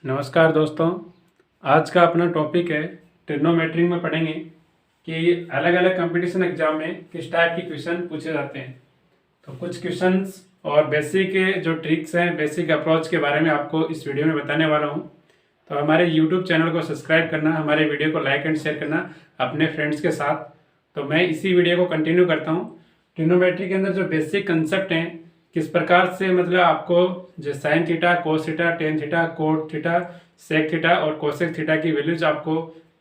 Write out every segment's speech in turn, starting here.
नमस्कार दोस्तों। आज का अपना टॉपिक है ट्रिग्नोमेट्री में पढ़ेंगे कि अलग अलग कंपटीशन एग्जाम में किस टाइप के क्वेश्चन पूछे जाते हैं। तो कुछ क्वेश्चंस और बेसिक जो ट्रिक्स हैं, बेसिक अप्रोच के बारे में आपको इस वीडियो में बताने वाला हूं। तो हमारे यूट्यूब चैनल को सब्सक्राइब करना, हमारे वीडियो को लाइक एंड शेयर करना अपने फ्रेंड्स के साथ। तो मैं इसी वीडियो को कंटिन्यू करता हूँ। ट्रिग्नोमेट्री के अंदर जो बेसिक कंसेप्ट हैं, किस प्रकार से मतलब आपको जो sine theta, cos theta, tan theta, cot theta, sec theta और कोसेक थीटा की वैल्यूज आपको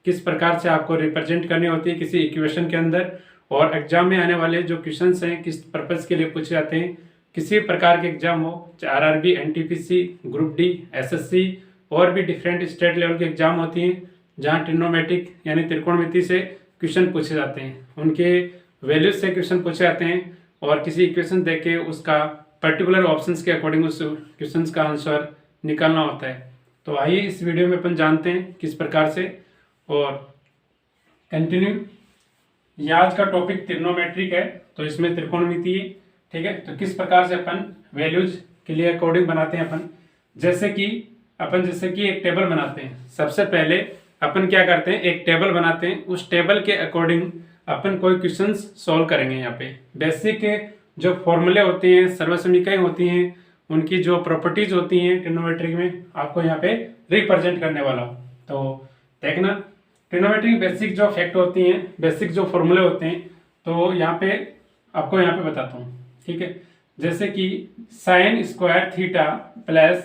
किस प्रकार से आपको रिप्रेजेंट करनी होती है किसी इक्वेशन के अंदर, और एग्जाम में आने वाले जो क्वेश्चंस हैं किस पर्पज़ के लिए पूछे जाते हैं। किसी प्रकार के एग्जाम हो, चाहे RRB, NTPC, group D, SSC और भी डिफरेंट स्टेट लेवल के एग्जाम होती हैं जहाँ ट्रिग्नोमेट्रिक यानी त्रिकोणमिति से क्वेश्चन पूछे जाते हैं, उनके वैल्यूज से क्वेश्चन पूछे जाते हैं और किसी इक्वेशन देख के उसका पर्टिकुलर ऑप्शंस के अकॉर्डिंग उस क्वेश्चंस का आंसर निकालना होता है। तो आइए इस वीडियो में अपन जानते हैं किस प्रकार से। और कंटिन्यू, ये आज का टॉपिक ट्रिग्नोमेट्रिक है, तो इसमें त्रिकोणमिति है, ठीक है। तो किस प्रकार से अपन वैल्यूज के लिए अकॉर्डिंग बनाते हैं अपन, जैसे कि एक टेबल बनाते हैं। सबसे पहले अपन क्या करते हैं, एक टेबल बनाते हैं, उस टेबल के अकॉर्डिंग अपन कोई क्वेश्चंस सॉल्व करेंगे। यहाँ पे बेसिक जो फॉर्मूले होते हैं, सर्वसमीकरण होती हैं, उनकी जो प्रॉपर्टीज होती हैं ट्रिग्नोमेट्री में आपको यहाँ पे रिप्रेजेंट करने वाला हूँ। तो देखना, ट्रिग्नोमेट्री की बेसिक जो फैक्ट होती हैं, बेसिक जो फॉर्मूले होते हैं, तो यहाँ पे आपको यहाँ पे बताता हूँ, ठीक है। जैसे कि sign square theta plus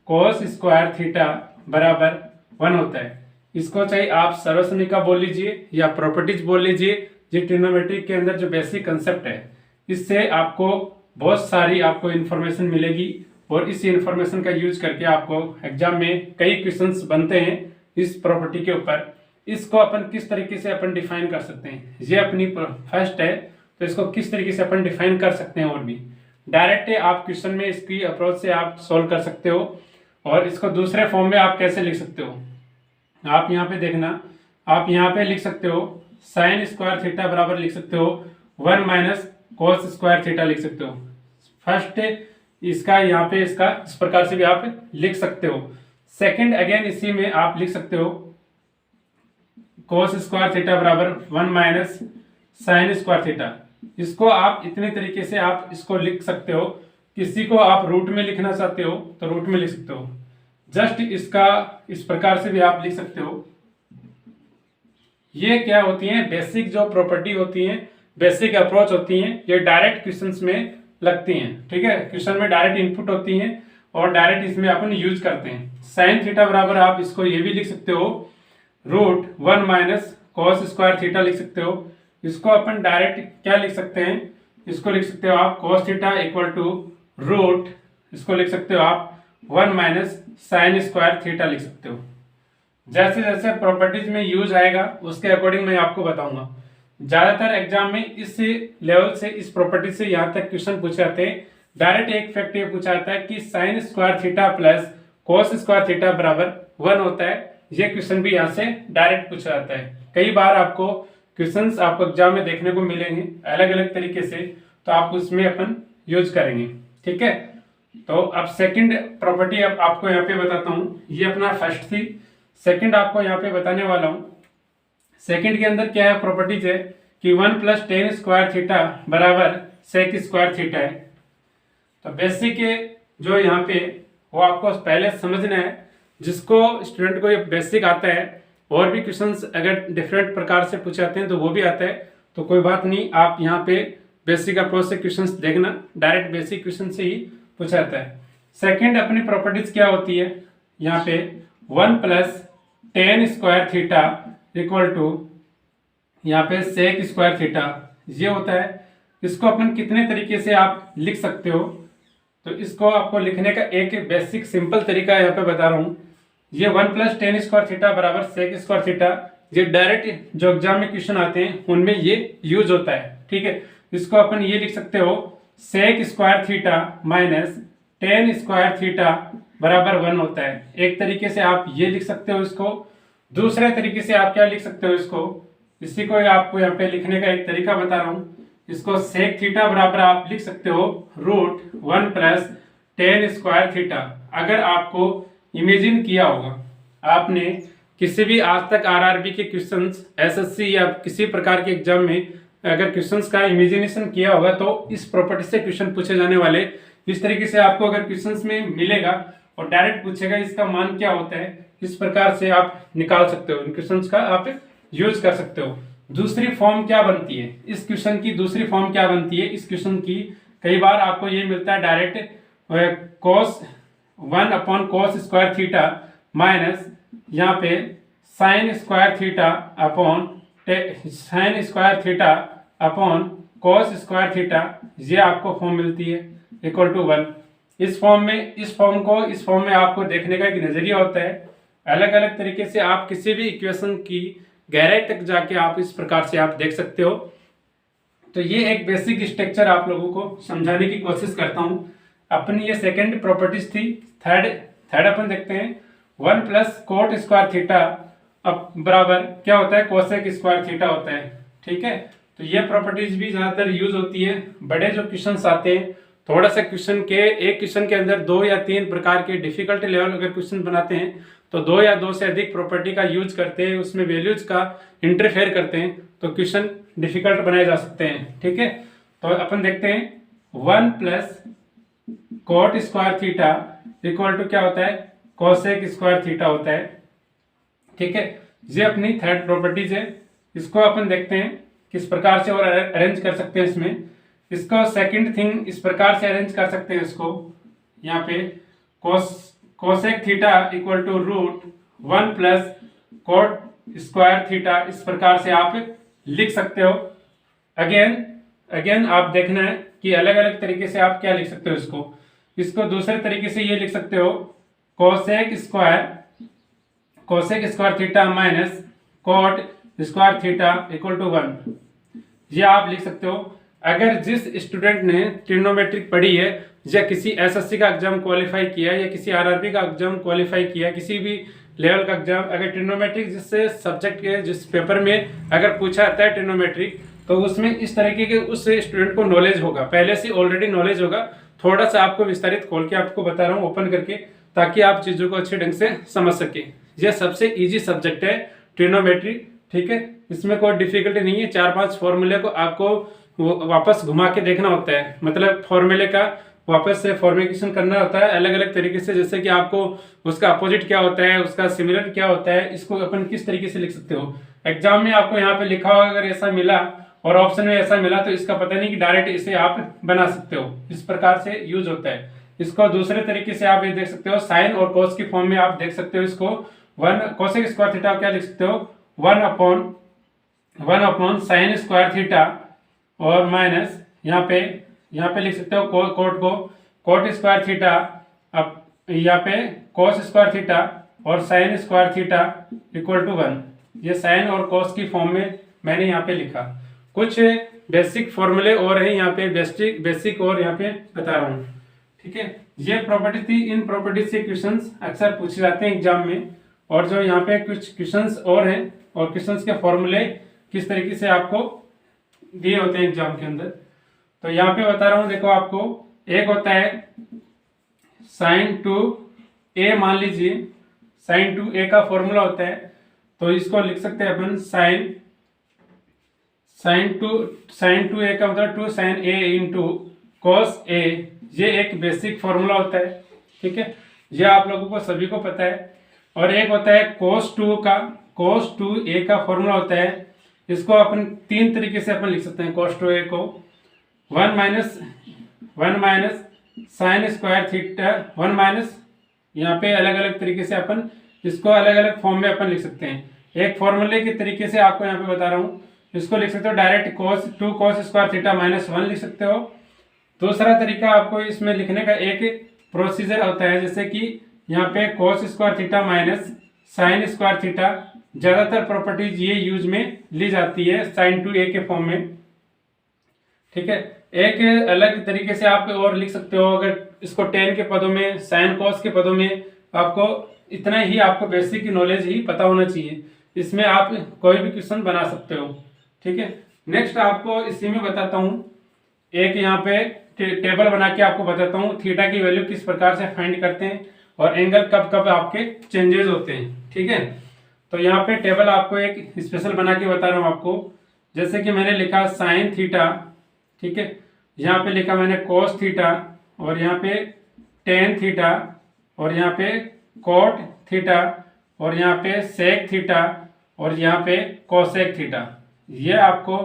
cos square theta बराबर 1 होता है। इसको चाहे आप सर्वसमीकरण बोल लीजिए या प्रॉपर्टीज बोल लीजिए। ये ट्रिग्नोमेट्री के अंदर जो बेसिक कंसेप्ट है, इससे आपको बहुत सारी आपको इन्फॉर्मेशन मिलेगी और इस इन्फॉर्मेशन का यूज करके आपको एग्जाम में कई क्वेश्चंस बनते हैं इस प्रॉपर्टी के ऊपर। इसको अपन किस तरीके से अपन डिफाइन कर सकते हैं, ये अपनी फर्स्ट है, तो इसको किस तरीके से अपन डिफाइन कर सकते हैं। और भी डायरेक्ट आप क्वेश्चन में इसकी अप्रोच से आप सोल्व कर सकते हो, और इसको दूसरे फॉर्म में आप कैसे लिख सकते हो, आप यहाँ पे देखना, आप यहाँ पे लिख सकते हो साइन स्क्वायर थीटा बराबर लिख सकते हो 1 माइनस कोस स्क्वायर थीटा लिख सकते हो। फर्स्ट इसका यहाँ पे इसका इस प्रकार से भी आप लिख सकते हो। सेकंड अगेन इसी में आप लिख सकते हो कोस स्क्वायर थीटा बराबर 1 माइनस साइन स्क्वायर थीटा। इसको आप इतने तरीके से आप इसको लिख सकते हो। किसी को आप रूट में लिखना चाहते हो तो रूट में लिख सकते हो। जस्ट इसका इस प्रकार से भी आप लिख सकते हो। ये क्या होती हैं, बेसिक जो प्रॉपर्टी होती हैं, बेसिक अप्रोच होती हैं, ये डायरेक्ट क्वेश्चंस में लगती हैं, ठीक है। क्वेश्चन में डायरेक्ट इनपुट होती हैं और डायरेक्ट इसमें अपन यूज करते हैं। साइन थीटा बराबर आप इसको ये भी लिख सकते हो root 1 minus cos square theta लिख सकते हो। इसको अपन डायरेक्ट क्या लिख सकते हैं, इसको लिख सकते हो आप cos theta equal to root, इसको लिख सकते हो आप 1 माइनस साइन स्क्वायर थीटा लिख सकते हो। जैसे जैसे प्रॉपर्टीज में यूज आएगा उसके अकॉर्डिंग मैं आपको बताऊंगा। ज्यादातर एग्जाम में इस लेवल से, इस प्रॉपर्टी से यहाँ तक क्वेश्चन पूछे जाते हैं। डायरेक्ट एक फैक्ट ये पूछा जाता है कि sign square theta plus cos square theta बराबर 1 होता है। ये क्वेश्चन भी यहाँ से डायरेक्ट पूछा जाता है। कई बार आपको क्वेश्चंस आपको एग्जाम में देखने को मिलेंगे अलग अलग तरीके से, तो आप उसमें अपन यूज करेंगे, ठीक है। तो अब सेकंड प्रॉपर्टी आपको यहाँ पे बताता हूँ। ये अपना फर्स्ट थी, सेकंड आपको यहाँ पे बताने वाला हूँ। सेकंड के अंदर क्या है, प्रॉपर्टीज है कि 1 प्लस टेन स्क्वायर थीटा बराबर सेक स्क्वायर थीटा है। तो बेसिक जो यहाँ पे वो आपको पहले समझना है। जिसको स्टूडेंट को ये बेसिक आता है, और भी क्वेश्चंस अगर डिफरेंट प्रकार से पूछे जाते हैं तो वो भी आता है, तो कोई बात नहीं, आप यहाँ पे बेसिक अप्रोच से क्वेश्चंस देखना, डायरेक्ट बेसिक क्वेश्चन से ही पूछा जाता है। सेकंड अपनी प्रॉपर्टीज क्या होती है, यहाँ पे 1 plus tan square theta equal to यहाँ पे सेक स्क्वायर थीटा, ये होता है। इसको अपन कितने तरीके से आप लिख सकते हो, तो इसको आपको लिखने का एक बेसिक सिंपल तरीका यहाँ पे बता रहा हूँ। ये 1 प्लस टेन स्क्वायर थीटा बराबर सेक स्क्वायर थीटा, ये डायरेक्ट जो एग्जाम में क्वेश्चन आते हैं उनमें ये यूज होता है, ठीक है। इसको अपन ये लिख सकते हो sec square theta minus tan square theta बराबर 1 होता है। एक तरीके से आप ये लिख सकते हो इसको। दूसरे तरीके से आप क्या लिख सकते हो इसको, इसी को आपको यहाँ पे लिखने का एक तरीका बता रहा हूँ। इसको सेक थीटा बराबर आप लिख सकते हो root 1 plus tan square theta. अगर आपको इमेजिन किया होगा, आपने किसी भी आज तक आरआरबी के क्वेश्चंस, एसएससी या किसी प्रकार के एग्जाम में अगर क्वेश्चंस का इमेजिनेशन किया होगा तो इस प्रॉपर्टी से क्वेश्चन पूछे जाने वाले। इस तरीके से आपको अगर क्वेश्चंस में मिलेगा और डायरेक्ट पूछेगा इसका मान क्या होता है, इस प्रकार से आप निकाल सकते हो, इन क्वेश्चंस का आप यूज कर सकते हो। दूसरी फॉर्म क्या बनती है इस क्वेश्चन की, दूसरी फॉर्म क्या बनती है इस क्वेश्चन की, कई बार आपको ये मिलता है direct cos 1 upon cos square theta minus यहाँ पे sign square theta upon sine square theta upon cos square theta, ये आपको फॉर्म मिलती है इक्वल टू 1। इस फॉर्म में आपको देखने का एक नजरिया होता है। अलग अलग तरीके से आप किसी भी इक्वेशन की गहराई तक जाके आप इस प्रकार से आप देख सकते हो। तो ये एक बेसिक स्ट्रक्चर आप लोगों को समझाने की कोशिश करता हूं। अपनी ये सेकंड प्रॉपर्टीज थी। थर्ड अपन देखते हैं 1 प्लस कोट स्क्वायर थीटा अब बराबर क्या होता है, कोसेक स्क्वायर थीटा होता है। ठीक है, तो ये प्रॉपर्टीज भी ज्यादातर यूज होती है। बड़े जो क्वेश्चन आते हैं, थोड़ा सा एक क्वेश्चन के अंदर 2 या 3 प्रकार के डिफिकल्टी लेवल अगर क्वेश्चन बनाते हैं तो 2 या 2 से अधिक प्रॉपर्टी का यूज करते हैं, उसमें वैल्यूज का इंटरफेयर करते हैं तो क्वेश्चन डिफिकल्ट बनाए जा सकते हैं। ठीक है, तो अपन देखते हैं 1 plus cot square theta equal to क्या होता है, कोसेक स्क्वायर थीटा होता है। ठीक है, ये अपनी थर्ड प्रॉपर्टीज है। इसको अपन देखते हैं किस प्रकार से और अरेंज कर सकते हैं। इसको सेकंड थिंग इस प्रकार से अरेंज कर सकते हैं। इसको यहाँ पे cosec theta equal to root 1 plus cot square theta, इस प्रकार से आप लिख सकते हो। अगेन आप देखना है कि अलग अलग तरीके से आप क्या लिख सकते हो। इसको दूसरे तरीके से ये लिख सकते हो, cosec square theta minus cot square theta equal to 1, ये आप लिख सकते हो। अगर जिस स्टूडेंट ने ट्रिग्नोमेट्रिक पढ़ी है या किसी एसएससी का एग्जाम क्वालिफाई किया है या किसी आरआरबी का एग्जाम क्वालिफाई किया है, किसी भी लेवल का एग्जाम, अगर ट्रिग्नोमेट्रिक जिससे सब्जेक्ट के जिस पेपर में अगर पूछा जाता है ट्रिग्नोमेट्रिक, तो उसमें इस तरीके के उस स्टूडेंट को नॉलेज होगा, पहले से ऑलरेडी नॉलेज होगा। थोड़ा सा आपको विस्तारित खोल के आपको बता रहा हूँ ओपन करके, ताकि आप चीज़ों को अच्छे ढंग से समझ सके। यह सबसे ईजी सब्जेक्ट है ट्रिग्नोमेट्री। ठीक है, इसमें कोई डिफिकल्टी नहीं है। 4-5 फॉर्मूले को आपको वापस घुमा के देखना होता है, मतलब फॉर्मूले का वापस से फॉर्मेशन करना होता है अलग अलग तरीके से, जैसे कि आपको उसका अपोजिट क्या होता है, उसका सिमिलर क्या होता है, इसको अपन किस तरीके से लिख सकते हो। एग्जाम में आपको यहाँ पे लिखा हुआ अगर ऐसा मिला और ऑप्शन में ऐसा मिला तो इसका पता नहीं कि डायरेक्ट इसे आप बना सकते हो, इस प्रकार से यूज होता है। इसको दूसरे तरीके से आप ये देख सकते हो, साइन और कॉस की फॉर्म में आप देख सकते हो। इसको 1 कोसेक स्क्वायर थीटा क्या लिख सकते हो, 1 अपॉन साइन स्क्वायर थीटा और माइनस यहाँ पे लिख सकते हो कोट स्क्वायर थीटा, अब यहाँ पे कोस स्क्वायर थीटा और sine square theta equal to 1। ये साइन और कोस की फॉर्म में मैंने यहाँ पे लिखा। कुछ बेसिक फॉर्मूले और है यहाँ पे, बेसिक और यहाँ पे बता रहा हूँ। ठीक है, ये प्रॉपर्टी थी। इन प्रॉपर्टी से क्वेश्चंस अक्सर पूछे जाते हैं एग्जाम में। और जो यहाँ पे कुछ क्वेश्चंस और हैं और क्वेश्चंस के फॉर्मूले किस तरीके से आपको दिए होते हैं एग्जाम के अंदर, तो यहाँ पे बता रहा हूँ। देखो, आपको एक होता है साइन 2a, मान लीजिए साइन 2a का फॉर्मूला होता है, तो इसको लिख सकते हैं अपन साइन 2a का मतलब 2 sin a into cos a। ये एक बेसिक फॉर्मूला होता है। ठीक है, ये आप लोगों को सभी को पता है। और एक होता है cos 2a का फॉर्मूला होता है। इसको अपन 3 तरीके से अपन लिख सकते हैं। cos 2a को 1 minus sign square theta, 1 minus, यहाँ पे अलग अलग तरीके से अपन इसको अलग अलग फॉर्म में अपन लिख सकते हैं। एक फॉर्मूले के तरीके से आपको यहाँ पे बता रहा हूँ, इसको लिख सकते हो direct cos 2 cos square theta minus 1 लिख सकते हो। दूसरा तरीका आपको इसमें लिखने का एक प्रोसीजर होता है, जैसे कि यहाँ पे cos square theta minus sign square theta, ज्यादातर प्रॉपर्टीज ये यूज में ली जाती है साइन 2a के फॉर्म में। ठीक है, एक अलग तरीके से आप और लिख सकते हो, अगर इसको tan के पदों में, साइन cos के पदों में, आपको इतना ही आपको बेसिक नॉलेज ही पता होना चाहिए। इसमें आप कोई भी क्वेश्चन बना सकते हो। ठीक है, नेक्स्ट आपको इसी में बताता हूँ, एक यहाँ पे टेबल बना के आपको बताता हूँ थीटा की वैल्यू किस प्रकार से फाइंड करते हैं। और एंगल कब कब आपके चेंजेस होते हैं। ठीक है, तो यहाँ पे टेबल आपको एक स्पेशल बना के बता रहा हूँ आपको। जैसे कि मैंने लिखा साइन थीटा, ठीक है, यहाँ पे लिखा मैंने कोस थीटा, और यहाँ पे टेन थीटा, और यहाँ पे कोट थीटा, और यहाँ पे सेक थीटा, और यहाँ पे कोसेक थीटा। ये आपको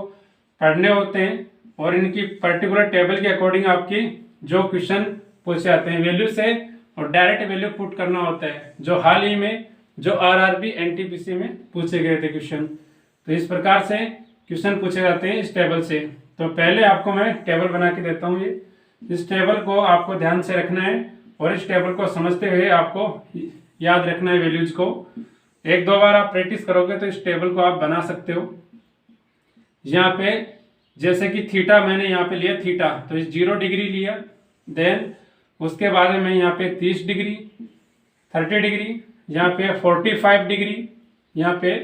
पढ़ने होते हैं और इनकी पर्टिकुलर टेबल के अकॉर्डिंग आपकी जो क्वेश्चन पूछे जाते हैं वैल्यू से, और डायरेक्ट वैल्यू पुट करना होता है, जो हाल ही में जो आरआरबी एनटीपीसी में पूछे गए थे क्वेश्चन। तो इस प्रकार से क्वेश्चन पूछे जाते हैं इस टेबल से। तो पहले आपको मैं टेबल बना के देता हूँ। ये इस टेबल को आपको ध्यान से रखना है और इस टेबल को समझते हुए आपको याद रखना है वैल्यूज को। एक दो बार आप प्रैक्टिस करोगे तो इस टेबल को आप बना सकते हो। यहाँ पे जैसे कि थीटा मैंने यहाँ पे लिया थीटा, तो इस 0 डिग्री लिया, देन उसके बाद में यहाँ पे 30 डिग्री, 30 डिग्री, यहाँ पे 45 डिग्री, यहाँ पे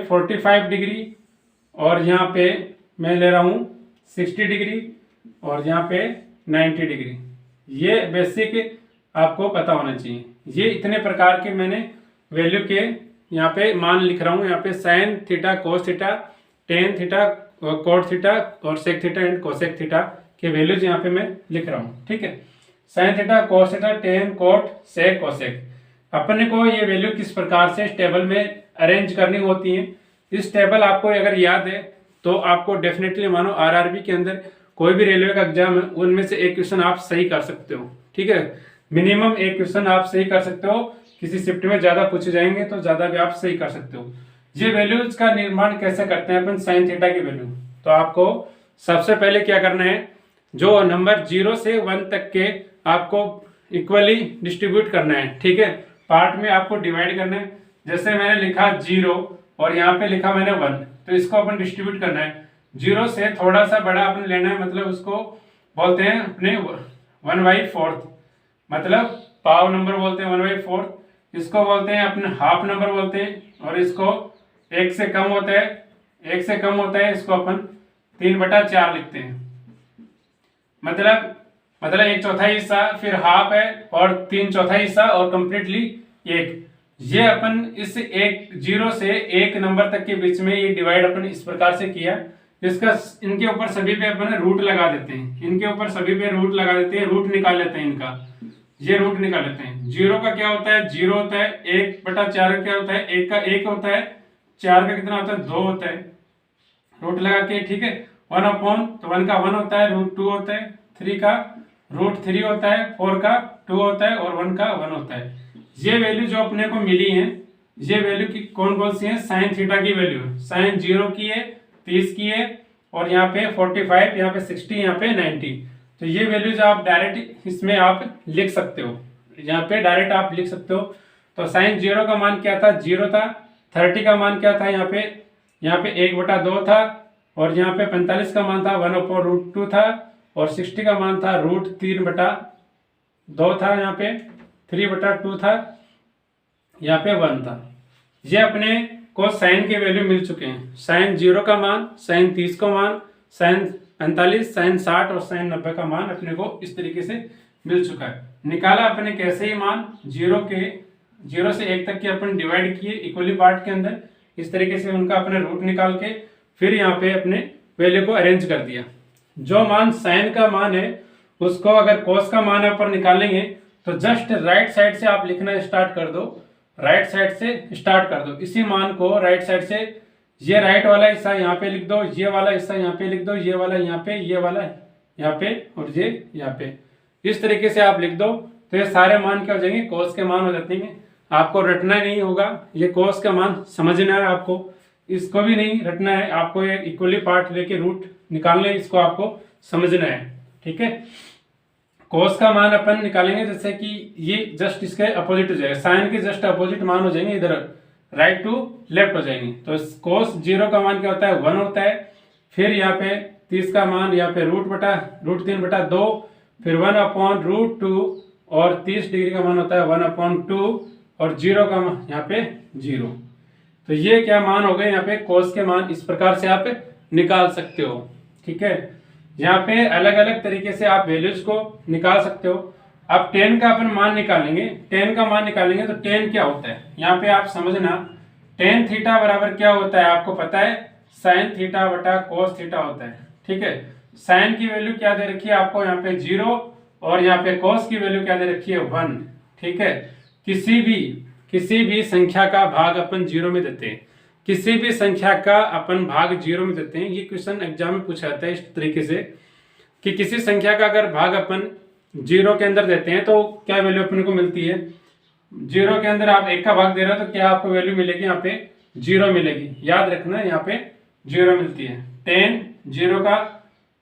45 डिग्री, और यहाँ पे मैं ले रहा हूँ 60 डिग्री, और यहाँ पे 90 डिग्री। ये बेसिक आपको पता होना चाहिए। ये इतने प्रकार के मैंने वैल्यू के यहाँ पे मान लिख रहा हूँ। यहाँ पे sine theta, cos theta, tan theta, cot theta, और sec theta and cosec theta के वैल्यूज यहाँ पे मैं लिख रहा हूँ। ठीक है, sine theta, cos theta, tan, cot, sec, cosec. अपने को ये वैल्यू किस प्रकार से इस टेबल में अरेंज करनी होती है, इस टेबल आपको अगर याद है तो आपको डेफिनेटली मानो आरआरबी के अंदर कोई भी रेलवे का एग्जाम है उनमें से एक क्वेश्चन आप सही कर सकते हो। ठीक है, मिनिमम एक क्वेश्चन आप सही कर सकते हो। किसी शिफ्ट में ज्यादा पूछे जाएंगे तो ज्यादा भी आप सही कर सकते हो। ये वैल्यूज का निर्माण कैसे करते हैं अपन साइन थीटा की वैल्यू, तो आपको सबसे पहले क्या करना है, जो नंबर 0 से 1 तक के आपको इक्वली डिस्ट्रीब्यूट करना है। ठीक है, पार्ट में आपको डिवाइड करना है। जैसे मैंने लिखा 0 और यहाँ पे लिखा मैंने 1, तो इसको अपन डिस्ट्रीब्यूट करना है। 0 से थोड़ा सा बड़ा अपन लेना है, मतलब उसको बोलते हैं अपने 1/4, मतलब पाव नंबर बोलते हैं 1/4। इसको बोलते हैं अपने हाफ नंबर बोलते हैं, और इसको 1 से कम होता है, 1 से कम होता है इसको अपन 3/4 लिखते हैं। मतलब 1/4 हिस्सा, फिर हाफ है, और 3/4 हिस्सा, और कंप्लीटली 1। ये अपन इस 0 से 1 नंबर तक के बीच में ये डिवाइड अपन इस प्रकार से किया। इसका इनके ऊपर सभी पे अपन रूट लगा देते हैं, इनके ऊपर सभी पे रूट लगा देते हैं, रूट निकाल लेते हैं इनका। ये रूट निकाल लेते हैं। 0 का क्या होता है, 0 होता है। 1/4 का क्या होता है, 1 का 1 होता है। 4 का कितना होता है, 2 होता है। रूट लगा के, ठीक है, 1/, तो 1 का 1 होता है, √2 होता है। 3 का √3 होता है, 4 का 2 होता है, और 1 का 1 होता है। ये वैल्यू जो अपने को मिली है, ये वैल्यू की कौन सी है, साइन थीटा की वैल्यू है। साइन 0 की है, 30 की है, और यहाँ पे 45, यहाँ पे 60, यहाँ पे 90। तो ये वैल्यूज आप डायरेक्ट इसमें आप लिख सकते हो, यहाँ पे डायरेक्ट आप लिख सकते हो। तो साइन 0 का मान क्या था, 0 था। 30 का मान क्या था, यहाँ पे 1/2 था, और यहाँ पे 45 का मान था 1/√2 था, और 60 का मान था √3/2 था, यहाँ पे 3/2 था, यहाँ पे 1 था। ये अपने को साइन के वैल्यू मिल चुके हैं। साइन 0 का मान, साइन 30 का मान, साइन 45, साइन 60 और साइन 90 का मान अपने को इस तरीके से मिल चुका है। निकाला अपने कैसे ही मान, 0 से 1 तक के अपन डिवाइड किए इक्वली पार्ट के अंदर, इस तरीके से उनका अपने रूट निकाल के फिर यहाँ पे अपने वैल्यू को अरेंज कर दिया। जो मान साइन का मान है उसको अगर कोस का मान पर निकालेंगे तो जस्ट राइट साइड से आप लिखना स्टार्ट कर दो, राइट साइड से स्टार्ट कर दो। इसी मान को राइट साइड से, ये राइट वाला हिस्सा यहाँ पे लिख दो, ये वाला हिस्सा यहाँ पे लिख दो, ये वाला यहाँ पे, ये वाला यहाँ पे, और ये यहाँ पे, इस तरीके से आप लिख दो। तो ये सारे मान क्या हो जाएंगे, कोस के मान हो जाते हैं। आपको रटना नहीं होगा, ये कोस का मान समझना है आपको, इसको भी नहीं रटना है आपको। ये इक्वली पार्ट लेके रूट निकालना है, इसको आपको समझना है। ठीक है, कोस का मान अपन निकालेंगे जैसे कि ये जस्ट इसके अपोजिट हो जाएगा, साइन के जस्ट अपोजिट मान हो जाएंगे, इधर राइट टू लेफ्ट हो जाएंगे। तो कोस 0 का मान क्या होता है, 1 होता है। फिर यहाँ पे 30 का मान यहाँ पे √3/2, फिर 1/√2, और 30 डिग्री का मान होता है 1/2, और 0 का मान यहाँ पे 0। तो ये क्या मान हो गए यहाँ पे कोस के मान, इस प्रकार से आप निकाल सकते हो। ठीक है, यहाँ पे अलग अलग तरीके से आप वैल्यूज को निकाल सकते हो। अब 10 का अपन मान निकालेंगे, 10 का मान निकालेंगे तो 10 क्या होता है, यहाँ पे आप समझना, टेन थीटा बराबर क्या होता है आपको पता है, साइन थीटा बटा कोस थीटा होता है। ठीक है, साइन की वैल्यू क्या दे रखी है आपको यहाँ पे 0 और यहाँ पे कोस की वैल्यू क्या दे रखी है 1। ठीक है, किसी भी संख्या का भाग अपन 0 में देते हैं, किसी भी संख्या का अपन भाग 0 में देते हैं। ये क्वेश्चन एग्जाम में पूछा जाता है इस तरीके से कि किसी संख्या का अगर भाग अपन 0 के अंदर देते हैं तो क्या वैल्यू अपन को मिलती है, 0 के अंदर आप 1 का भाग दे रहे हो तो क्या आपको वैल्यू मिलेगी, यहाँ पे 0 मिलेगी। याद रखना यहाँ पे 0 मिलती है। टेन 0 का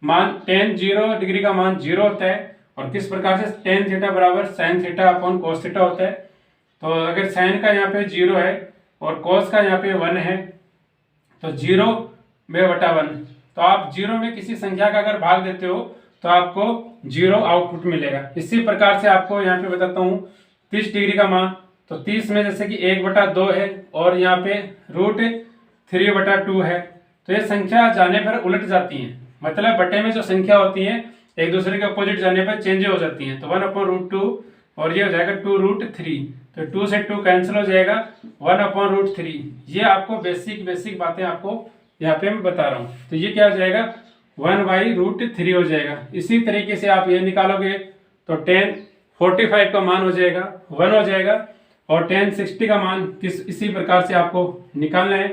मान, टेन 0 डिग्री का मान 0 होता है। और किस प्रकार से, टेन थीटा बराबर sine theta upon cos theta होता है। तो अगर साइन का यहाँ पे 0 है और कोस का यहाँ पे 1 है तो 0 में बटा 1। तो आप 0 में किसी संख्या का अगर भाग देते हो तो आपको 0 आउटपुट मिलेगा। इसी प्रकार से आपको यहाँ पे बताता हूँ 30 डिग्री का मान, तो 30 में जैसे कि 1/2 है और यहाँ पे √3/2 है। तो ये संख्या जाने पर उलट जाती है, मतलब बटे में जो संख्या होती है एक दूसरे के अपोजिट जाने पर चेंज हो जाती है। तो 1/√2 और ये हो जाएगा 2√3, तो 2 से 2 कैंसिल हो जाएगा, 1/√3। ये आपको बेसिक बातें आपको यहाँ पे मैं बता रहा हूँ। तो ये क्या हो जाएगा 1/√3 हो जाएगा। इसी तरीके से आप ये निकालोगे तो 1045 का मान हो जाएगा 1 हो जाएगा, और 1060 का मान इसी प्रकार से आपको निकालना है।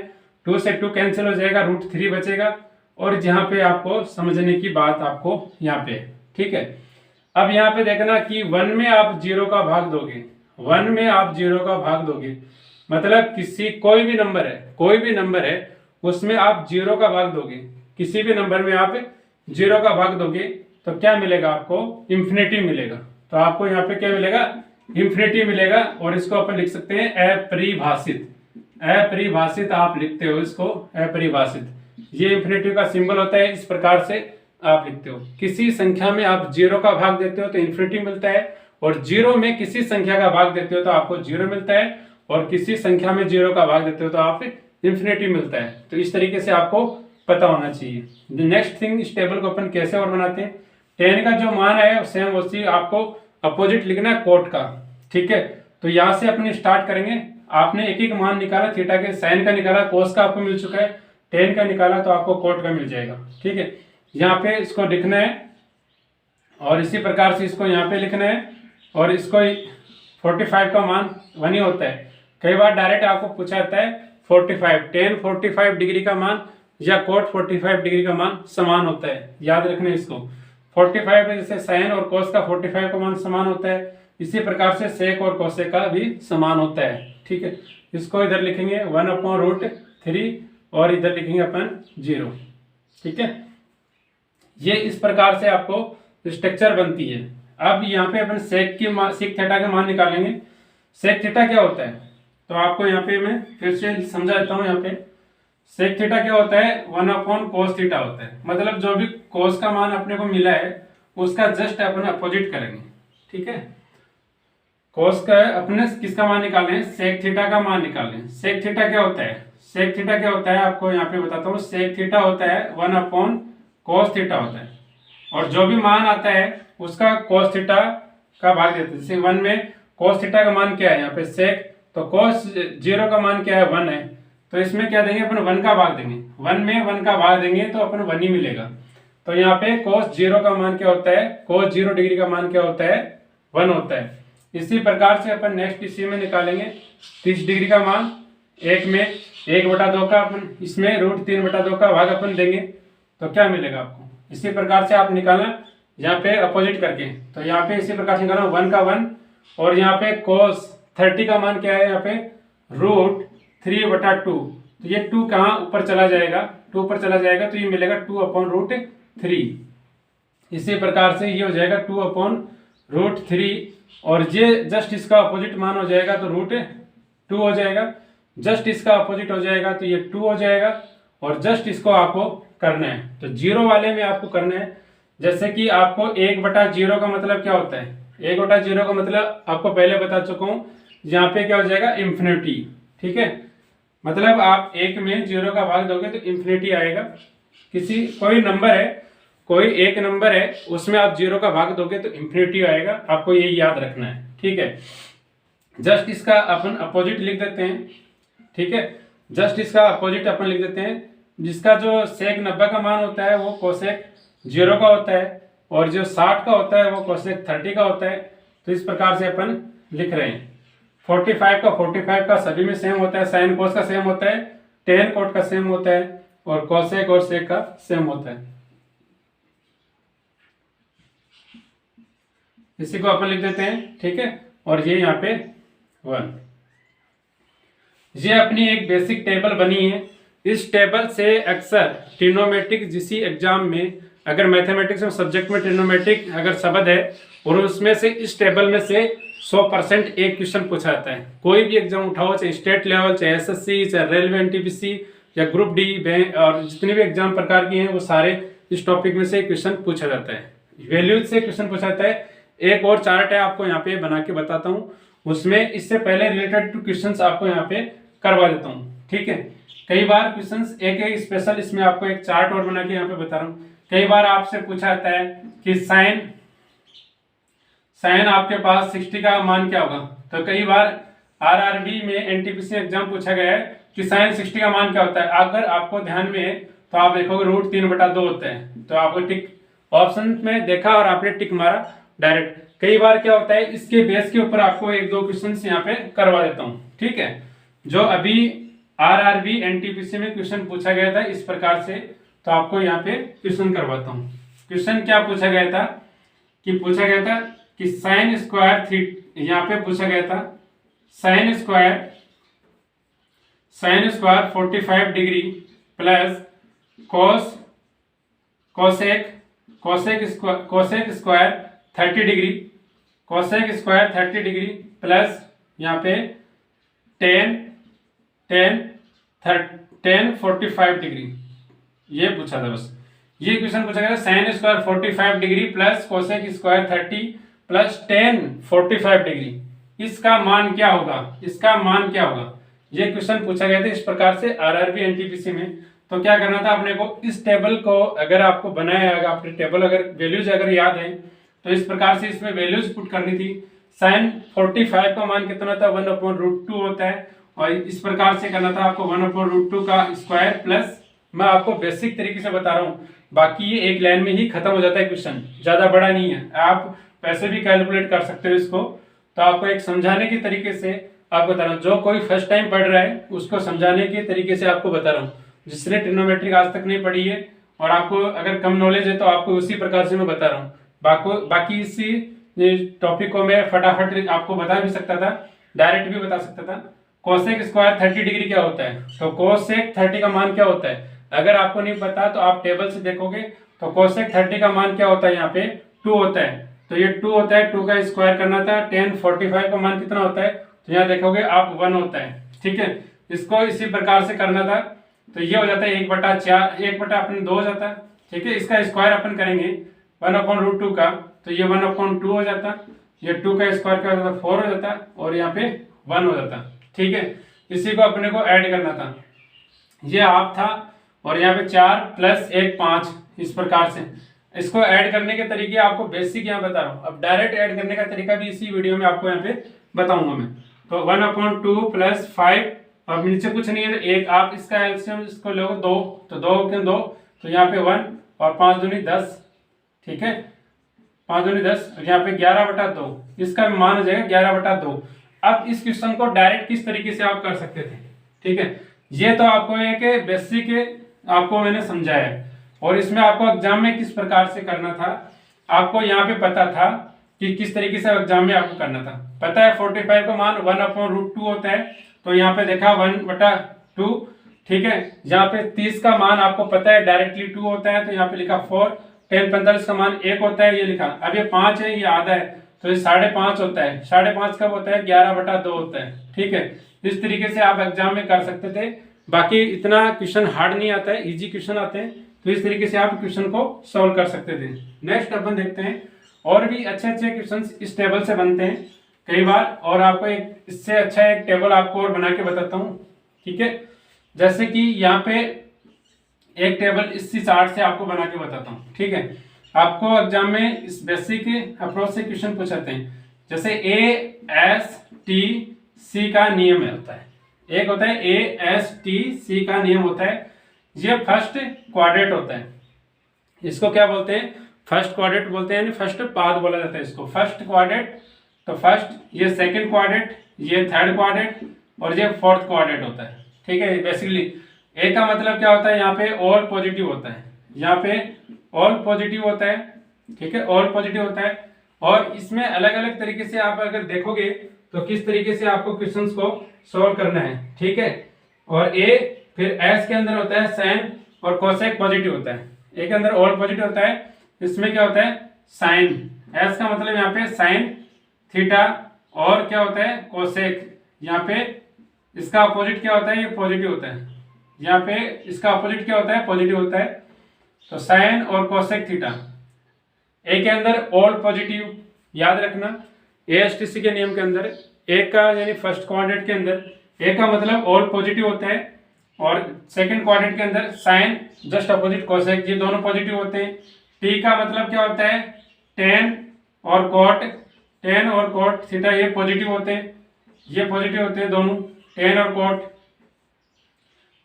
2 से 2 कैंसिल हो जाएगा, √3 बचेगा। और जहाँ पे आपको समझने की बात आपको यहाँ पे, ठीक है। अब यहाँ पे देखना कि 1 में आप 0 का भाग दोगे, 1 में आप 0 का भाग दोगे, मतलब कोई भी नंबर है उसमें आप 0 का भाग दोगे, किसी भी नंबर में आप 0 का भाग दोगे तो क्या मिलेगा आपको, इंफिनिटी मिलेगा। तो आपको यहाँ पे क्या मिलेगा, इंफिनिटी मिलेगा। और इसको अपन लिख सकते हैं अपरिभाषित आप लिखते हो इसको अपरिभाषित। ये इंफिनिटी का सिंबल होता है, इस प्रकार से आप लिखते हो। किसी संख्या में आप 0 का भाग देते हो तो इंफिनिटी मिलता है, और 0 में किसी संख्या का भाग देते हो तो आपको 0 मिलता है, और किसी संख्या में 0 का भाग देते हो तो आप इंफिनिटी मिलता है। तो इस तरीके से आपको पता होना चाहिए। नेक्स्ट थिंग, इस टेबल को अपन कैसे और बनाते हैं, 10 का जो मान है सेम उसी आपको अपोजिट लिखना है कोट का। ठीक है, तो यहाँ से अपने स्टार्ट करेंगे। आपने एक एक मान निकाला, थीटा के साइन का निकाला, कोस का आपको मिल चुका है, 10 का निकाला तो आपको कोट का मिल जाएगा। ठीक है, यहाँ पे इसको लिखना है और इसी प्रकार से इसको यहाँ पे लिखना है, और इसको 45 का मान 1 ही होता है। कई बार डायरेक्ट आपको पूछा जाता है 45, 10 45 डिग्री का मान या कोट 45 डिग्री का मान समान होता है, याद रखना इसको। 45 में जैसे साइन और कोस का 45 का मान समान होता है, इसी प्रकार से सेक और कोसेक का भी समान होता है। ठीक है, इसको इधर लिखेंगे 1/√3 और इधर लिखेंगे अपन 0। ठीक है, ये इस प्रकार से आपको स्ट्रक्चर बनती है। अब यहाँ पे अपन सेक थीटा के मान निकालेंगे। सेक थीटा क्या होता है, तो आपको यहाँ पे मैं फिर से समझा देता हूँ। यहाँ पे सेक थीटा क्या होता है, 1/cos थीटा होता है। मतलब जो भी कोस का मान अपने को मिला है उसका जस्ट अपन अपोजिट करेंगे। ठीक है, कोस का अपने किसका मान निकालें, सेक थीटा का मान निकालें। सेक थीटा क्या होता है, सेक थीटा क्या होता है आपको यहाँ पे बताता हूँ। सेक थीटा होता है 1/cos थीटा होता है, और जो भी मान आता है उसका cos थीटा का भाग देते हैं। जैसे 1 में cos थीटा का मान क्या है यहाँ पे सेक, तो cos 0 का मान क्या है 1 है, तो इसमें क्या देंगे अपन 1 का भाग देंगे। 1 में 1 का भाग देंगे तो अपन 1 ही मिलेगा। तो यहाँ पे cos 0 का मान क्या होता है, cos 0 डिग्री का मान क्या होता है 1 होता है। इसी प्रकार से अपन नेक्स्ट इसी में निकालेंगे 30 डिग्री का मान। 1 में 1/2 का अपन इसमें √3/2 का भाग अपन देंगे तो क्या मिलेगा आपको। इसी प्रकार से आप निकालना यहाँ पे अपोजिट करके, तो यहाँ पे इसी प्रकार से निकालना 1 का 1, और यहाँ पे cos 30 का मान क्या है यहाँ पे √3/2। तो ये 2 कहाँ ऊपर चला जाएगा, 2 ऊपर चला जाएगा तो ये मिलेगा 2/√3। इसी प्रकार से ये हो जाएगा 2/√3, और ये जस्ट इसका अपोजिट मान हो जाएगा तो √2 हो जाएगा। जस्ट इसका अपोजिट हो जाएगा तो ये 2 हो जाएगा, और जस्ट इसको आपको करना है। तो 0 वाले में आपको करना है, जैसे कि आपको 1/0 का मतलब क्या होता है, 1/0 का मतलब आपको पहले बता चुका हूँ। यहाँ पे क्या हो जाएगा इंफिनिटी। ठीक है, मतलब आप 1 में 0 का भाग दोगे तो इंफिनिटी आएगा। कोई नंबर है कोई एक नंबर है उसमें आप 0 का भाग दोगे तो इंफिनिटी आएगा, आपको ये याद रखना है। ठीक है, जस्ट इसका अपन अपोजिट लिख देते हैं। ठीक है, जस्ट इसका अपोजिट अपन लिख देते हैं, जिसका जो सेक 90 का मान होता है वो कोसेक 0 का होता है, और जो 60 का होता है वो कोसेक 30 का होता है। तो इस प्रकार से अपन लिख रहे हैं। 45 का सभी में सेम होता है, साइन कोस का सेम होता है, टेन कोट का सेम होता है, और कोसेक और सेक का सेम होता है। इसी को अपन लिख देते हैं। ठीक है, और ये यहाँ पे 1। ये अपनी एक बेसिक टेबल बनी है। इस टेबल से अक्सर ट्रिग्नोमेट्रिक जिसी एग्जाम में, अगर मैथमेटिक्स में सब्जेक्ट में ट्रिग्नोमेट्रिक अगर शब्द है और उसमें से इस टेबल में से 100% एक क्वेश्चन पूछा जाता है। कोई भी एग्जाम उठाओ, चाहे स्टेट लेवल, चाहे एसएससी, चाहे रेलवे एनटीपीसी या ग्रुप डी बैंक, और जितने भी एग्जाम प्रकार की हैं वो सारे इस टॉपिक में से क्वेश्चन पूछा जाता है। वैल्यूज से क्वेश्चन पूछा जाता है। एक और चार्ट है, आपको यहाँ पे बना के बताता हूँ, उसमें इससे पहले रिलेटेड टू क्वेश्चंस आपको यहाँ पे करवा देता हूँ। ठीक है, कई बार क्वेश्चंस एक स्पेशल, इसमें आपको एक चार्ट और बना के यहाँ पे बता रहा हूँ। कई बार आपसे पूछा जाता है कि साइन आपके पास 60 का मान क्या होगा। तो कई बार आरआरबी में एनटीपीसी एग्जाम पूछा गया है कि साइन 60 का मान क्या होता है। अगर आपको ध्यान में है तो आप देखोगे √3/2 होता है। तो आपको टिक ऑप्शन में देखा और आपने टिक मारा डायरेक्ट। कई बार क्या होता है, इसके बेस के ऊपर आपको 1-2 क्वेश्चन यहाँ पे करवा देता हूँ। ठीक है, जो अभी आरआरबी एनटीपीसी में क्वेश्चन पूछा गया था इस प्रकार से, तो आपको यहाँ पे क्वेश्चन करवाता हूँ। क्वेश्चन क्या पूछा गया था कि साइन स्क्वायर यहाँ पे पूछा गया था sine square 45 degree plus cosec square 30 degree, cosec square 30 degree plus यहाँ पे टेन 45 डिग्री, ये पूछा था। बस ये क्वेश्चन पूछा गया, sine square 45 degree plus cosec square 30 plus ten 45 degree, इसका मान क्या होगा, ये क्वेश्चन पूछा गया था इस प्रकार से आरआरबी एनटीपीसी में। तो क्या करना था अपने को, इस टेबल को अगर आपको बनाया है, आपने टेबल अगर वैल्यूज अगर याद है तो इस प्रकार से इसमें वैल्यूज पुट करनी थी। साइन 45 का मान कितना था, 1/√2 होता है, और इस प्रकार से करना था आपको 1/√2 का स्क्वायर प्लस, मैं आपको बेसिक तरीके से बता रहा हूँ, बाकी ये एक लाइन में ही खत्म हो जाता है क्वेश्चन, ज्यादा बड़ा नहीं है, आप पैसे भी कैलकुलेट कर सकते हो इसको। तो आपको एक समझाने के तरीके से आप बता रहा हूँ, जो कोई फर्स्ट टाइम पढ़ रहा है उसको समझाने के तरीके से आपको बता रहा हूँ, जिसने ट्रिग्नोमेट्रिक आज तक नहीं पढ़ी है और आपको अगर कम नॉलेज है तो आपको उसी प्रकार से मैं बता रहा हूँ। बाकी इसी टॉपिक को मैं फटाफट आपको बता भी सकता था, डायरेक्ट भी बता सकता था। कोसेक स्क्वायर 30 डिग्री क्या होता है, तो कोसेक 30 का मान क्या होता है, अगर आपको नहीं पता तो आप टेबल से देखोगे तो कोसेक 30 का मान क्या होता है, यहाँ पे 2 होता है। तो ये 2 होता है, 2 का स्क्वायर करना था। टेन 45 का मान कितना होता है, तो यहाँ देखोगे आप 1 होता है। ठीक है, इसको इसी प्रकार से करना था। तो ये हो जाता है 1/4, 1/2 हो जाता है। ठीक है, इसका स्क्वायर अपन करेंगे 1/√2 का, तो ये 1/2 हो जाता, ये 2 का स्क्वायर क्या हो जाता, 4 हो जाता, और यहाँ पे 1 हो जाता। ठीक है, इसी को अपने को ऐड करना था, ये हाफ था, और यहाँ पे 4 + 1 5, इस प्रकार से इसको ऐड करने के तरीके आपको बेसिक यहाँ बता रहा हूँ। अब डायरेक्ट ऐड करने का तरीका भी इसी वीडियो में आपको यहाँ पे बताऊंगा मैं। तो 1/2 + 5, अब नीचे कुछ नहीं है, एक आप इसका एलसीएम इसको लो 2, तो 2 के 2, तो यहाँ पे 1 और 5 दूनी 10। ठीक है, 5 दूनी 10, और यहाँ पे 11/2, इसका मान हो जाएगा 11/2। अब इस क्वेश्चन को डायरेक्ट किस तरीके से आप कर सकते थे। ठीक है, ये तो आपको एक बेसिक आपको मैंने समझाया है, और इसमें आपको एग्जाम में किस प्रकार से करना था आपको यहाँ पे पता था कि किस तरीके से एग्जाम में आपको करना था। पता है 45 का मान 1/√2 होता है, तो यहाँ पे देखा 1/2। ठीक है, यहाँ पे 30 का मान आपको पता है डायरेक्टली 2 होता है, तो यहाँ पे लिखा 4। 10 45 का मान 1 होता है, ये लिखा। अब ये 5 है, ये आधा है, तो ये 5.5 होता है। 5.5 कब होता है, 11/2 होता है। ठीक है, इस तरीके से आप एग्जाम में कर सकते थे। बाकी इतना क्वेश्चन हार्ड नहीं आता है, इजी क्वेश्चन आते हैं, तो इस तरीके से आप क्वेश्चन को सॉल्व कर सकते थे। नेक्स्ट अपन देखते हैं, और भी अच्छे क्वेश्चन इस टेबल से बनते हैं कई बार, और आपको एक इससे अच्छा एक टेबल आपको और बना के बताता हूँ। ठीक है, जैसे कि यहाँ पे एक टेबल इसी चार्ट से आपको बना के बताता हूँ, ठीक है। आपको एग्जाम में इस बेसिक अप्रोच से क्वेश्चन पूछाते हैं। जैसे ASTC का नियम होता है, एक होता है ASTC का नियम होता है, ये फर्स्ट क्वाड्रेंट होता है। इसको क्या बोलते हैं? फर्स्ट क्वाड्रेंट बोलते हैं, यानी फर्स्ट पाथ बोला जाता है इसको, फर्स्ट क्वाड्रेंट। तो फर्स्ट, ये सेकंड क्वाड्रेंट, ये थर्ड क्वाड्रेंट और ये फोर्थ क्वाड्रेंट होता है, ठीक है। बेसिकली ए का मतलब क्या होता है? यहाँ पे ऑल पॉजिटिव होता है, यहाँ पे ऑल पॉजिटिव होता है, ठीक है, ऑल पॉजिटिव होता है। और इसमें अलग अलग तरीके से आप अगर देखोगे तो किस तरीके से आपको क्वेश्चंस को सॉल्व करना है, ठीक है। और ए फिर एस के अंदर होता है साइन और कोसेक पॉजिटिव होता है। ए के अंदर ऑल पॉजिटिव होता है, इसमें क्या होता है? साइन। एस का मतलब यहाँ पे साइन थीटा, और क्या होता है? कोसेक। यहाँ पे इसका अपोजिट क्या होता है? ये पॉजिटिव होता है। यहाँ पे इसका अपोजिट क्या होता है? पॉजिटिव होता है। तो साइन और कोसेक थीटा। ए के अंदर ऑल पॉजिटिव, याद रखना ASTC के नियम के अंदर ए का यानी फर्स्ट क्वाड्रेंट के अंदर ए का मतलब ऑल पॉजिटिव होता है, और सेकंड क्वाड्रेंट के अंदर साइन जस्ट अपोजिट कोसेक, ये दोनों पॉजिटिव होते हैं। टी का मतलब क्या होता है? टेन और कोट, टेन और कोट थीटा, ये पॉजिटिव होते हैं, ये पॉजिटिव होते हैं दोनों, टेन और कोट।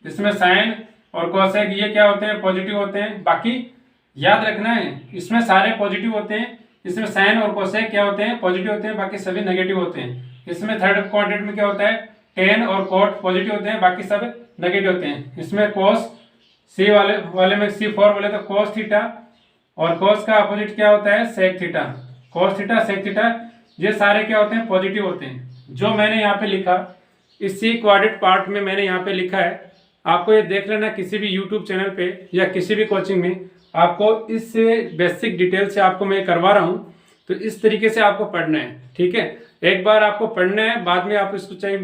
इसमें साइन और कोसेक ये क्या होते हैं? पॉजिटिव होते हैं। बाकी याद रखना है, इसमें सारे पॉजिटिव होते हैं, इसमें साइन और कोसेक क्या होते हैं? पॉजिटिव होते हैं, बाकी सभी नेगेटिव होते हैं। इसमें थर्ड क्वाड्रेंट में क्या होता है? टेन और कोट पॉजिटिव होते हैं, बाकी सब नेगेटिव होते हैं। इसमें कोस सी वाले में C4 बोले तो कोस थीटा, और कोस का अपोजिट क्या होता है? Sec theta. Cos theta, sec theta, ये सारे क्या होते हैं? पॉजिटिव होते हैं। जो मैंने यहाँ पे लिखा, इसी क्वाड्रेंट पार्ट में मैंने यहाँ पे लिखा है, आपको ये देख लेना किसी भी यूट्यूब चैनल पे या किसी भी कोचिंग में, आपको इस बेसिक डिटेल से आपको मैं करवा रहा हूँ। तो इस तरीके से आपको पढ़ना है, ठीक है। एक बार आपको पढ़ना है, बाद में आप इसको चाहे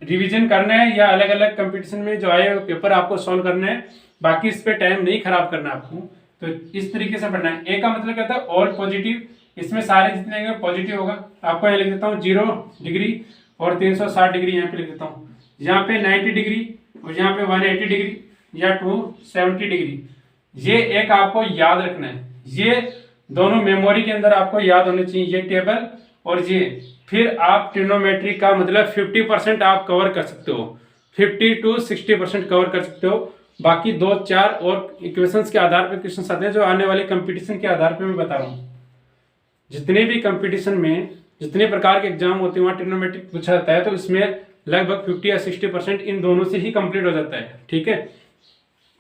रिवीजन करना है या अलग अलग कंपटीशन में जो आए पेपर आपको सॉल्व करना है, बाकी इस पे टाइम नहीं खराब करना आपको। तो इस तरीके से पढ़ना है। ए का मतलब क्या था? ऑल पॉजिटिव, इसमें सारे जितने पॉजिटिव होगा। आपको यहाँ लिख देता हूँ 0 डिग्री और 360 डिग्री यहाँ पे लिख देता हूँ। यहाँ पे 90 डिग्री और यहाँ पे 180 डिग्री या 270 डिग्री। ये एक आपको याद रखना है, ये दोनों मेमोरी के अंदर आपको याद होने चाहिए, ये टेबल और ये। फिर आप ट्रिग्नोमेट्री का मतलब 50% आप कवर कर सकते हो, 50 to 60% कवर कर सकते हो। बाकी 2-4 और इक्वेशंस के आधार पर क्वेश्चन आते हैं, जो आने वाले कंपटीशन के आधार पर मैं बता रहा हूँ। जितने भी कंपटीशन में जितने प्रकार के एग्जाम होते हैं वहाँ ट्रिग्नोमेट्री पूछा जाता है, तो इसमें लगभग 50 या 60% इन दोनों से ही कंप्लीट हो जाता है, ठीक है।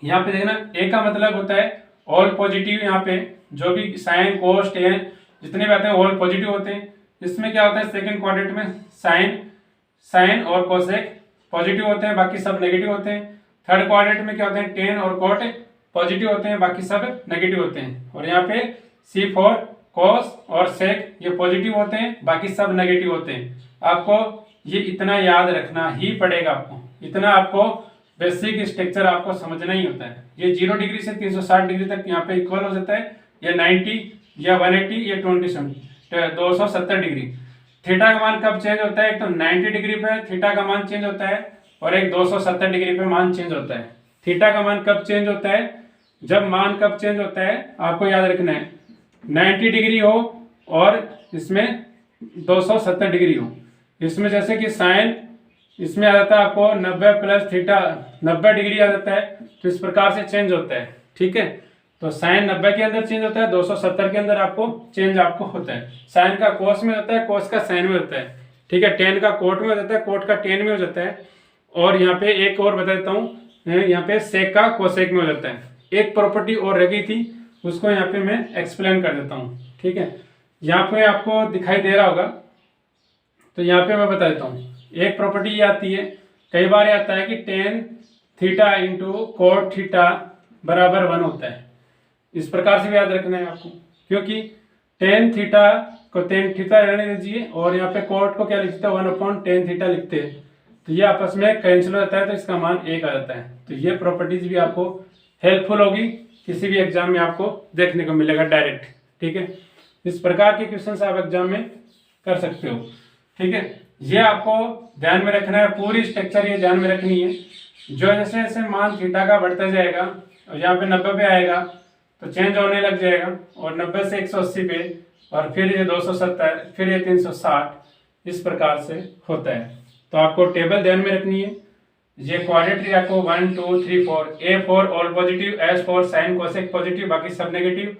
यहाँ पे देखना, ए का मतलब होता है ऑल पॉजिटिव। यहाँ पे जो भी साइन कोस टेन जितने भी आते हैं ऑल पॉजिटिव होते हैं। इसमें क्या होता है? सेकंड क्वाड्रेंट में साइन और कोसेक पॉजिटिव होते हैं, बाकी सब नेगेटिव होते हैं। थर्ड क्वाड्रेंट में क्या होते हैं? टेन और कोट पॉजिटिव होते हैं, बाकी सब नेगेटिव होते हैं। और यहाँ पे C4 कोस और सेक ये पॉजिटिव होते हैं, बाकी सब नेगेटिव होते हैं। आपको ये इतना याद रखना ही पड़ेगा, आपको इतना आपको बेसिक स्ट्रक्चर आपको समझना ही होता है। ये 0 डिग्री से 360 डिग्री तक यहाँ पे इक्वल हो जाता है, या 90 या 180 या 270 डिग्री। थीटा का मान कब चेंज होता है? एक तो 90 डिग्री पे थीटा का मान चेंज होता है, और एक 270 डिग्री पे मान चेंज होता है। थीटा का मान कब चेंज होता है? जब मान कब चेंज होता है आपको याद रखना है, 90 डिग्री हो और इसमें 270 डिग्री हो। इसमें जैसे कि साइन इसमें आ जाता है आपको 90 प्लस थीटा 90 डिग्री आ जाता है, तो इस प्रकार से चेंज होता है, ठीक है। तो साइन 90 के अंदर चेंज होता है, 270 के अंदर आपको चेंज आपको होता है। साइन का कोस में होता है, कोस का साइन में होता है, ठीक है। टेन का कोट में हो जाता है, कोट का टेन में हो जाता है। और यहाँ पे एक और बता देता हूँ, यहाँ पे सेक का कोसेक में हो जाता है। एक प्रॉपर्टी और रह गई थी, उसको यहाँ पे मैं एक्सप्लेन कर देता हूँ, ठीक है। यहाँ पे आपको दिखाई दे रहा होगा, तो यहाँ पे मैं बता देता हूँ। एक प्रॉपर्टी ये आती है, कई बार आता है कि tan theta into cot theta बराबर 1 होता है। इस प्रकार से भी याद रखना है आपको, क्योंकि टेन थीटा को टेन थीटा रहने दीजिए, और यहाँ पे कोट को क्या लिखते हैं? 1/10 थीटा लिखते हैं, तो ये आपस में कैंसिल हो जाता है, तो इसका मान 1 आ जाता है। तो ये प्रॉपर्टीज भी आपको हेल्पफुल होगी, किसी भी एग्जाम में आपको देखने को मिलेगा डायरेक्ट, ठीक है। इस प्रकार के क्वेश्चन आप एग्जाम में कर सकते हो, ठीक है। ये आपको ध्यान में रखना है, पूरी स्ट्रक्चर ये ध्यान में रखनी है। जो जैसे जैसे मान थीटा का बढ़ता जाएगा, और यहाँ पे 90 पे आएगा तो चेंज होने लग जाएगा, और 90 से 180 पे, और फिर ये 270, फिर ये 360, इस प्रकार से होता है। तो आपको टेबल ध्यान में रखनी है। ये क्वाड्रेटरी आपको 1 2 3 4, A for all positive, S for sine cosec positive बाकी सब नेगेटिव,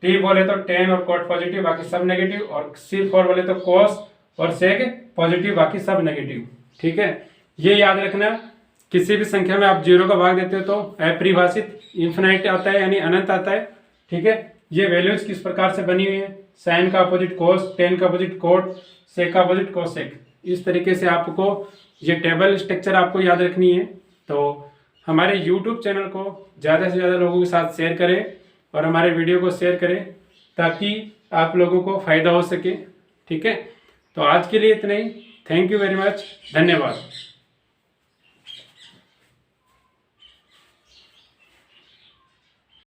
T बोले तो टेन और कॉट पॉजिटिव बाकी सब नेगेटिव, और C फॉर बोले तो कोस और सेक पॉजिटिव बाकी सब नेगेटिव। ठीक है, ये याद रखना। किसी भी संख्या में आप 0 का भाग देते हो तो अपरिभाषित इन्फिनाइट आता है, यानी अनंत आता है। ठीक है, ये वैल्यूज किस प्रकार से बनी हुई है, साइन का अपोजिट कोस, टेन का अपोजिट कोट, सेक का अपोजिट कोसेक, इस तरीके से आपको ये टेबल स्ट्रक्चर आपको याद रखनी है। तो हमारे YouTube चैनल को ज़्यादा से ज़्यादा लोगों के साथ शेयर करें और हमारे वीडियो को शेयर करें ताकि आप लोगों को फ़ायदा हो सके। ठीक है, तो आज के लिए इतना ही। थैंक यू वेरी मच, धन्यवाद।